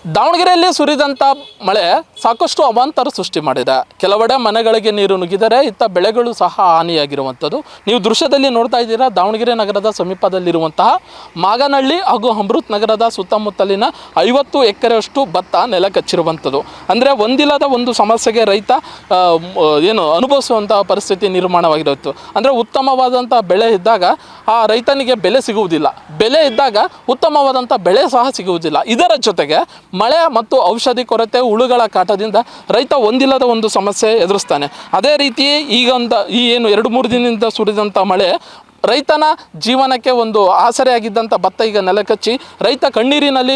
ದಾವಣಗೆರೆಯಲ್ಲಿ ಸುರಿದಂಥ ಮಳೆ ಸಾಕಷ್ಟು ಅವಾಂತರ ಸೃಷ್ಟಿ ಮಾಡಿದೆ. ಕೆಲವೆಡೆ ಮನೆಗಳಿಗೆ ನೀರು ನುಗ್ಗಿದರೆ ಇತ್ತ ಬೆಳೆಗಳು ಸಹ ಹಾನಿಯಾಗಿರುವಂಥದ್ದು ನೀವು ದೃಶ್ಯದಲ್ಲಿ ನೋಡ್ತಾ ಇದ್ದೀರಾ. ದಾವಣಗೆರೆ ನಗರದ ಸಮೀಪದಲ್ಲಿರುವಂತಹ ಮಾಗನಹಳ್ಳಿ ಹಾಗೂ ಅಮೃತ್ ನಗರದ ಸುತ್ತಮುತ್ತಲಿನ 50 ಎಕರೆಯಷ್ಟು ಭತ್ತ ನೆಲ ಕಚ್ಚಿರುವಂಥದ್ದು. ಅಂದರೆ ಒಂದಿಲ್ಲದ ಒಂದು ಸಮಸ್ಯೆಗೆ ರೈತ ಅನುಭವಿಸುವಂತಹ ಪರಿಸ್ಥಿತಿ ನಿರ್ಮಾಣವಾಗಿರುತ್ತೆ. ಅಂದರೆ ಉತ್ತಮವಾದಂಥ ಬೆಳೆ ಇದ್ದಾಗ ಆ ರೈತನಿಗೆ ಬೆಲೆ ಸಿಗುವುದಿಲ್ಲ, ಬೆಲೆ ಇದ್ದಾಗ ಉತ್ತಮವಾದಂಥ ಬೆಳೆ ಸಹ ಸಿಗುವುದಿಲ್ಲ. ಇದರ ಜೊತೆಗೆ ಮಳೆ ಮತ್ತು ಔಷಧಿ ಕೊರತೆ, ಹುಳುಗಳ ಕಾಟದಿಂದ ರೈತ ಒಂದಿಲ್ಲದ ಒಂದು ಸಮಸ್ಯೆ ಎದುರಿಸ್ತಾನೆ. ಅದೇ ರೀತಿ ಈಗ ಈ 2-3 ದಿನದಿಂದ ಸುರಿದಂಥ ಮಳೆ ರೈತನ ಜೀವನಕ್ಕೆ ಒಂದು ಆಸರೆಯಾಗಿದ್ದಂಥ ಭತ್ತ ಈಗ ನೆಲಕಚ್ಚಿ ರೈತ ಕಣ್ಣೀರಿನಲ್ಲಿ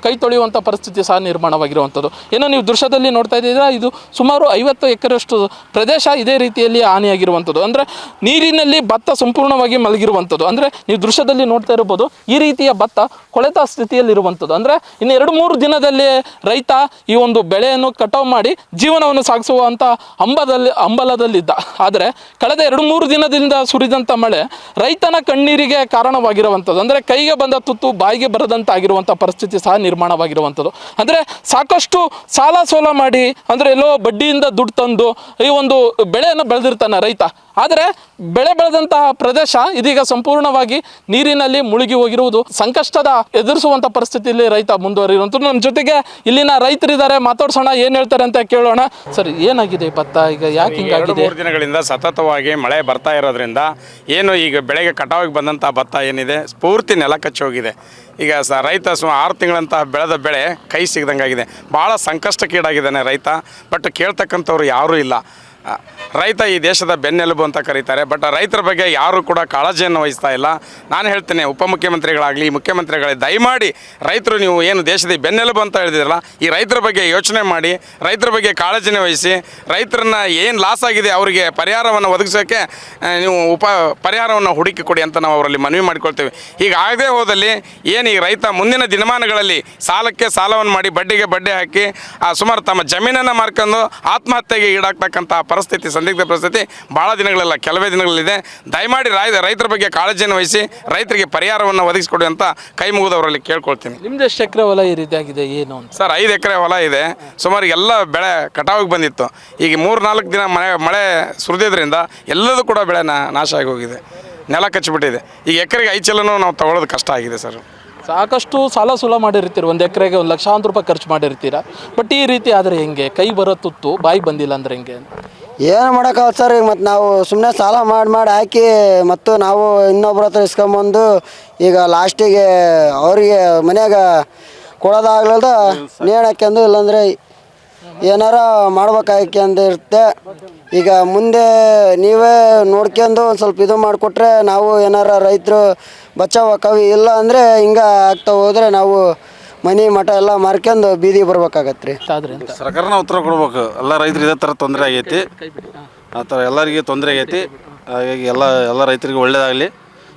ಕೈ ತೊಳೆಯುವಂಥ ಪರಿಸ್ಥಿತಿ ಸಹ ನಿರ್ಮಾಣವಾಗಿರುವಂಥದ್ದು. ನೀವು ದೃಶ್ಯದಲ್ಲಿ ನೋಡ್ತಾ ಇದ್ದೀರಾ, ಇದು ಸುಮಾರು 50 ಎಕರೆಯಷ್ಟು ಪ್ರದೇಶ ಇದೇ ರೀತಿಯಲ್ಲಿ ಹಾನಿಯಾಗಿರುವಂಥದ್ದು. ಅಂದರೆ ನೀರಿನಲ್ಲಿ ಭತ್ತ ಸಂಪೂರ್ಣವಾಗಿ ಮಲಗಿರುವಂಥದ್ದು. ಅಂದರೆ ನೀವು ದೃಶ್ಯದಲ್ಲಿ ನೋಡ್ತಾ ಇರ್ಬೋದು, ಈ ರೀತಿಯ ಭತ್ತ ಕೊಳೆತ ಸ್ಥಿತಿಯಲ್ಲಿರುವಂಥದ್ದು. ಅಂದರೆ ಇನ್ನು 2-3 ದಿನದಲ್ಲಿ ರೈತ ಈ ಒಂದು ಬೆಳೆಯನ್ನು ಕಟಾವು ಮಾಡಿ ಜೀವನವನ್ನು ಸಾಗಿಸುವಂಥ ಹಂಬಲದಲ್ಲಿದ್ದ. ಆದರೆ ಕಳೆದ 2-3 ದಿನದಿಂದ ಸುರಿದಂಥ ಮಳೆ ರೈತನ ಕಣ್ಣೀರಿಗೆ ಕಾರಣವಾಗಿರುವಂಥದ್ದು. ಅಂದರೆ ಕೈಗೆ ಬಂದ ತುತ್ತು ಬಾಯಿಗೆ ಬರದಂತಾಗಿರುವಂಥ ಪರಿಸ್ಥಿತಿ ಸಹ ನಿರ್ಮಾಣವಾಗಿರುವಂಥದ್ದು. ಅಂದರೆ ಸಾಕಷ್ಟು ಸಾಲ ಸೋಲ ಮಾಡಿ, ಅಂದರೆ ಎಲ್ಲೋ ಬಡ್ಡಿಯಿಂದ ದುಡ್ಡು ತಂದು ಈ ಒಂದು ಬೆಳೆಯನ್ನು ಬೆಳೆದಿರ್ತಾನೆ ರೈತ. ಆದರೆ ಬೆಳೆ ಬೆಳೆದಂತಹ ಪ್ರದೇಶ ಇದೀಗ ಸಂಪೂರ್ಣವಾಗಿ ನೀರಿನಲ್ಲಿ ಮುಳುಗಿ ಹೋಗಿರುವುದು ಸಂಕಷ್ಟದ ಎದುರಿಸುವಂಥ ಪರಿಸ್ಥಿತಿಯಲ್ಲಿ ರೈತ ಮುಂದುವರಿರುವಂಥದ್ದು. ನಮ್ಮ ಜೊತೆಗೆ ಇಲ್ಲಿನ ರೈತರಿದ್ದಾರೆ, ಮಾತಾಡ್ಸೋಣ, ಏನು ಹೇಳ್ತಾರೆ ಅಂತ ಕೇಳೋಣ. ಸರ್, ಏನಾಗಿದೆ ಭತ್ತ ಈಗ, ಯಾಕೆ ಹಿಂಗಾಗಿದೆ? 3 ದಿನಗಳಿಂದ ಸತತವಾಗಿ ಮಳೆ ಬರ್ತಾ ಇರೋದ್ರಿಂದ ಈಗ ಬೆಳೆಗೆ ಕಟಾವಿಗೆ ಬಂದಂಥ ಭತ್ತ ಏನಿದೆ ಪೂರ್ತಿ ನೆಲ ಕಚ್ಚಿ ಹೋಗಿದೆ. ಈಗ ರೈತ 6 ತಿಂಗಳಂತ ಬೆಳೆದ ಬೆಳೆ ಕೈ ಸಿಗದಂಗಾಗಿದೆ. ಭಾಳ ಸಂಕಷ್ಟಕ್ಕೀಡಾಗಿದ್ದಾನೆ ರೈತ. ಬಟ್ ಕೇಳ್ತಕ್ಕಂಥವ್ರು ಯಾರೂ ಇಲ್ಲ. ರೈತ ಈ ದೇಶದ ಬೆನ್ನೆಲುಬು ಅಂತ ಕರೀತಾರೆ. ಬಟ್ ರೈತರ ಬಗ್ಗೆ ಯಾರೂ ಕೂಡ ಕಾಳಜಿಯನ್ನು ವಹಿಸ್ತಾ ಇಲ್ಲ. ನಾನು ಹೇಳ್ತೇನೆ, ಉಪಮುಖ್ಯಮಂತ್ರಿಗಳಾಗಲಿ, ಮುಖ್ಯಮಂತ್ರಿಗಳೇ, ದಯಮಾಡಿ ರೈತರು, ನೀವು ಏನು ದೇಶದ ಬೆನ್ನೆಲುಬು ಅಂತ ಹೇಳಿದಿರಲ್ಲ, ಈ ರೈತರ ಬಗ್ಗೆ ಯೋಚನೆ ಮಾಡಿ, ರೈತರ ಬಗ್ಗೆ ಕಾಳಜಿನ ವಹಿಸಿ, ರೈತರನ್ನ ಏನು ಲಾಸ್ ಆಗಿದೆ ಅವರಿಗೆ ಪರಿಹಾರವನ್ನು ಒದಗಿಸೋಕ್ಕೆ ನೀವು ಪರಿಹಾರವನ್ನು ಹುಡುಕಿ ಕೊಡಿ ಅಂತ ನಾವು ಅವರಲ್ಲಿ ಮನವಿ ಮಾಡಿಕೊಳ್ತೇವೆ. ಹೀಗಾಗದೇ ಹೋದಲ್ಲಿ ಏನು ಈ ರೈತ ಮುಂದಿನ ದಿನಮಾನಗಳಲ್ಲಿ ಸಾಲಕ್ಕೆ ಸಾಲವನ್ನು ಮಾಡಿ, ಬಡ್ಡಿಗೆ ಬಡ್ಡಿ ಹಾಕಿ ಸುಮಾರು ತಮ್ಮ ಜಮೀನನ್ನು ಮಾರ್ಕೊಂಡು ಆತ್ಮಹತ್ಯೆಗೆ ಈಡಾಗ್ತಕ್ಕಂಥ ಸಂದಿಗ್ಧ ಪರಿಸ್ಥಿತಿ ಭಾಳ ದಿನಗಳೆಲ್ಲ, ಕೆಲವೇ ದಿನಗಳಲ್ಲಿದೆ. ದಯಮಾಡಿ ರೈತರ ಬಗ್ಗೆ ಕಾಳಜಿಯನ್ನು ವಹಿಸಿ ರೈತರಿಗೆ ಪರಿಹಾರವನ್ನು ಒದಗಿಸಿಕೊಡಿ ಅಂತ ಕೈ ಮುಗಿದವರಲ್ಲಿ ಕೇಳ್ಕೊಳ್ತೀನಿ. ನಿಮ್ದು ಎಷ್ಟು ಎಕರೆ ಹೊಲ ಈ ರೀತಿಯಾಗಿದೆ ಏನು ಅಂತ? ಸರ್, 5 ಎಕರೆ ಹೊಲ ಇದೆ. ಸುಮಾರು ಎಲ್ಲ ಬೆಳೆ ಕಟಾವಿಗೆ ಬಂದಿತ್ತು. ಈಗ 3-4 ದಿನ ಮಳೆ ಸುರಿದಿದ್ದರಿಂದ ಎಲ್ಲದೂ ಕೂಡ ಬೆಳೆ ನಾಶ ಆಗಿ ಹೋಗಿದೆ, ನೆಲ ಕಚ್ಚಿಬಿಟ್ಟಿದೆ. ಈಗ ಎಕರೆಗೆ 5 ಚಲನೂ ನಾವು ತಗೊಳ್ಳೋದು ಕಷ್ಟ ಆಗಿದೆ ಸರ್. ಸಾಕಷ್ಟು ಸಾಲ ಸೂಲ ಮಾಡಿರ್ತೀರಿ, 1 ಎಕರೆಗೆ 1 ಲಕ್ಷಾಂತರ ರೂಪಾಯಿ ಖರ್ಚು ಮಾಡಿರ್ತೀರ. ಬಟ್ ಈ ರೀತಿ ಆದರೆ ಹೆಂಗೆ? ಕೈ ಬರೋ ತುತ್ತು ಬಾಯಿ ಬಂದಿಲ್ಲ ಅಂದರೆ ಹೆಂಗೆ? ಏನು ಮಾಡೋಕ್ಕಾಗಲ್ಲ ಸರ್. ಈಗ ಮತ್ತು ನಾವು ಸುಮ್ಮನೆ ಸಾಲ ಮಾಡಿ ಹಾಕಿ ಮತ್ತು ನಾವು ಇನ್ನೊಬ್ಬರ ಹತ್ರ ಇಸ್ಕೊಂಬಂದು ಈಗ ಲಾಸ್ಟಿಗೆ ಅವರಿಗೆ ಮನ್ಯಾಗ ಕೊಡೋದಾಗ್ಲದ ನೇಣಾಕ್ಯಂದು, ಇಲ್ಲಾಂದರೆ ಏನಾರ ಮಾಡ್ಬೇಕಾಯ್ಕೆಂದಿರುತ್ತೆ. ಈಗ ಮುಂದೆ ನೀವೇ ನೋಡ್ಕೊಂಡು ಒಂದು ಸ್ವಲ್ಪ ಇದು ಮಾಡಿಕೊಟ್ರೆ ನಾವು ಏನಾರ ರೈತರು ಬಚಾವ ಕವಿ, ಇಲ್ಲ ಅಂದರೆ ಹಿಂಗೆ ಆಗ್ತಾ ಹೋದರೆ ನಾವು ಮನೆ ಮಠ ಎಲ್ಲ ಮಾರ್ಕೊಂಡು ಬೀದಿ ಬರ್ಬೇಕಾಗತ್ತೆ ರೀ. ಸರ್ಕಾರನ ಉತ್ತರ ಕೊಡ್ಬೇಕು. ಎಲ್ಲ ರೈತರು ಇದೇ ಥರ ತೊಂದರೆ ಆಗೈತಿ, ಆ ಥರ ಎಲ್ಲರಿಗೆ ತೊಂದರೆ ಆಗೈತಿ. ಹಾಗಾಗಿ ಎಲ್ಲ ರೈತರಿಗೆ ಒಳ್ಳೇದಾಗಲಿ,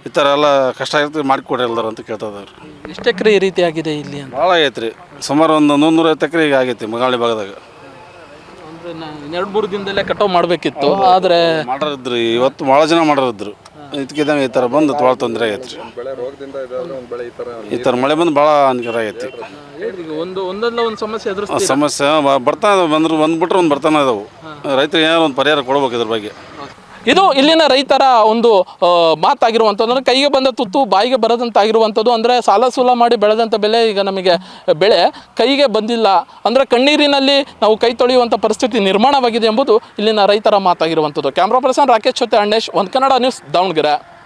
ಈ ಥರ ಎಲ್ಲ ಕಷ್ಟ ಆಗಿರ್ತೀವಿ ಮಾಡಿಕೊಡ್ರಿ ಎಲ್ಲರೂ ಅಂತ ಕೇಳ್ತಾ ಇದ್ದಾರೆ. ಎಷ್ಟು ಎಕರೆ ಈ ರೀತಿ ಆಗಿದೆ ಇಲ್ಲಿ ಅಂತ? ಭಾಳ ಆಗೈತೆ ರೀ, ಸುಮಾರು ಒಂದು 100-150 ಎಕರೆ ಈಗ ಆಗೈತಿ ಮಗಾಳಿ ಭಾಗದಾಗ. ಅಂದರೆ 2-3 ದಿನದಲ್ಲೇ ಕಟಾವು ಮಾಡಬೇಕಿತ್ತು, ಆದರೆ ಮಾಡೋರಿದ್ರಿ, ಇವತ್ತು ಭಾಳ ಜನ ಮಾಡೋರಿದ್ರು. ಇದಕ್ಕಿದ್ದಂಗೆ ಈ ಥರ ಬಂದು ಭಾಳ ತೊಂದರೆ ಆಗೈತೆ ರೀ. ಈ ಥರ ಮಳೆ ಬಂದು ಭಾಳ ಹಾನಿಕರ ಆಗೈತಿ. ಒಂದಲ್ಲ ಒಂದು ಸಮಸ್ಯೆ ಎದುರಿಸ್ತೀವಿ. ಸಮಸ್ಯೆ ಬಂದ್ಬಿಟ್ರೆ ಒಂದು ಬರ್ತಾನೆ ಇದಾವೆ. ರೈತರಿಗೆ ಏನೋ ಒಂದು ಪರಿಹಾರ ಕೊಡ್ಬೇಕು ಇದ್ರ ಬಗ್ಗೆ. ಇದು ಇಲ್ಲಿನ ರೈತರ ಒಂದು ಮಾತಾಗಿರುವಂಥದ್ದು. ಅಂದರೆ ಕೈಗೆ ಬಂದ ತುತ್ತು ಬಾಯಿಗೆ ಬರದಂತಾಗಿರುವಂಥದ್ದು. ಅಂದರೆ ಸಾಲ ಸೂಲ ಮಾಡಿ ಬೆಳೆದಂಥ ಬೆಲೆ ಈಗ ನಮಗೆ ಬೆಳೆ ಕೈಗೆ ಬಂದಿಲ್ಲ, ಅಂದರೆ ಕಣ್ಣೀರಿನಲ್ಲಿ ನಾವು ಕೈ ತೊಳೆಯುವಂಥ ಪರಿಸ್ಥಿತಿ ನಿರ್ಮಾಣವಾಗಿದೆ ಎಂಬುದು ಇಲ್ಲಿನ ರೈತರ ಮಾತಾಗಿರುವಂಥದ್ದು. ಕ್ಯಾಮ್ರಾ ಪರ್ಸನ್ ರಾಕೇಶ್ ಜೊತೆ ಅಣ್ಣೇಶ್, ಒಂದು ಕನ್ನಡ ನ್ಯೂಸ್, ದಾವಣಗೆರೆ.